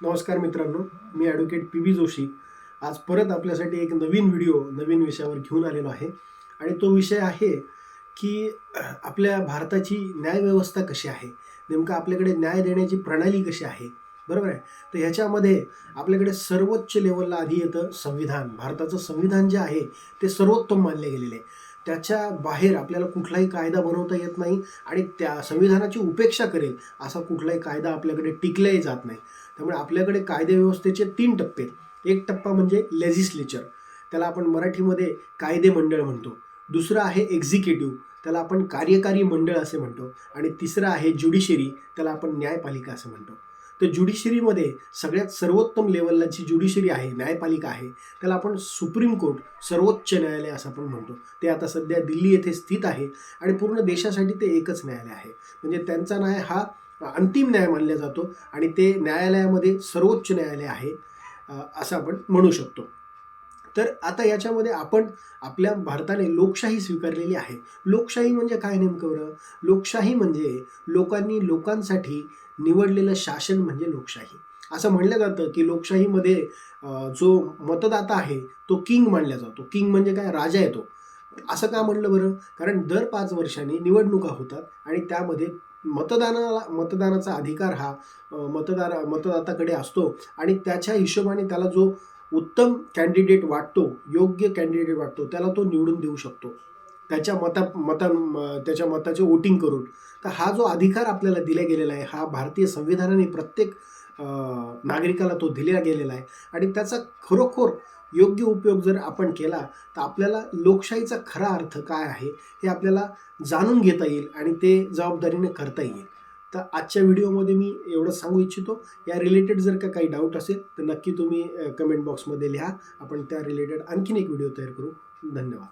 नमस्कार मित्रांनो, मी advocate PB. Joshi आज परत आपल्यासाठी एक नवीन व्हिडिओ नवीन विषयावर घेऊन आलेलो आहे. आणि तो विषय आहे की आपल्या भारताची न्यायव्यवस्था कशी आहे, नेमकं आपल्याकडे न्याय देण्याची प्रणाली कशी आहे, बरोबर आहे. तर ह्याच्यामध्ये आपल्याकडे सर्वोच्च लेवलला आधी येतं संविधान. भारताचं संविधान जे आहे ते सर्वोत्तम मानले गेलेले आहे. त्याच्या बाहेर आपल्याला कुठलाही कायदा बनवता येत नाही आणि त्या संविधानाची उपेक्षा करेल असा कुठलाही कायदा आपल्याकडे टिकलाही जात नाही. त्यामुळे आपल्याकडे कायदेव्यवस्थेचे 3 टप्पे. एक टप्पा म्हणजे लेजिस्लेचर, त्याला आपण मराठीमध्ये कायदे मंडळ म्हणतो. दुसरं आहे एक्झिक्युटिव्ह, त्याला आपण कार्यकारी मंडळ असे म्हणतो. आणि तिसरं आहे ज्युडिशरी, त्याला आपण न्यायपालिका असं म्हणतो. तर ज्युडिशरीमध्ये सगळ्यात सर्वोत्तम लेवलला जी ज्युडिशरी आहे, न्यायपालिका आहे, त्याला आपण सुप्रीम कोर्ट, सर्वोच्च न्यायालय असं आपण म्हणतो. ते आता सध्या दिल्ली येथे स्थित आहे आणि पूर्ण देशासाठी ते एकच न्यायालय आहे. म्हणजे त्यांचा न्याय हा अंतिम न्याय मानला जातो आणि ते न्यायालयामध्ये सर्वोच्च न्यायालय आहे असं आपण म्हणू शकतो. तर आता याच्यामध्ये आपण आपल्या भारताने लोकशाही स्वीकारलेली आहे. लोकशाही म्हणजे काय नेमकं बरं? लोकशाही म्हणजे लोकांनी लोकांसाठी निवडलेलं शासन म्हणजे लोकशाही. असं म्हणलं जातं की लोकशाहीमध्ये जो मतदाता आहे तो किंग मानला जातो. किंग म्हणजे काय? राजा येतो. असं का म्हणलं बरं? कारण दर 5 वर्षांनी निवडणुका होतात आणि त्यामध्ये मतदानाचा अधिकार हा मतदाताकडे असतो आणि त्याच्या हिशोबाने त्याला जो उत्तम कॅन्डिडेट वाटतो, योग्य कॅन्डिडेट वाटतो, त्याला तो निवडून देऊ शकतो. त्याच्या मताचे वोटिंग करून. तर हा जो अधिकार आपल्याला दिला गेलेला आहे, हा भारतीय संविधानाने प्रत्येक नागरिकाला तो दिला गेलेला आहे आणि त्याचा खरोखर योग्य उपयोग जर आपण केला तर आपल्याला लोकशाहीचा खरा अर्थ काय आहे हे आपल्याला जाणून घेता येईल आणि ते जबाबदारीने करता येईल. तर आजच्या व्हिडिओमध्ये मी एवढंच सांगू इच्छितो. या रिलेटेड जर का काही डाऊट असेल तर नक्की तुम्ही कमेंट बॉक्समध्ये लिहा. आपण त्या रिलेटेड आणखीन एक व्हिडिओ तयार करू. धन्यवाद.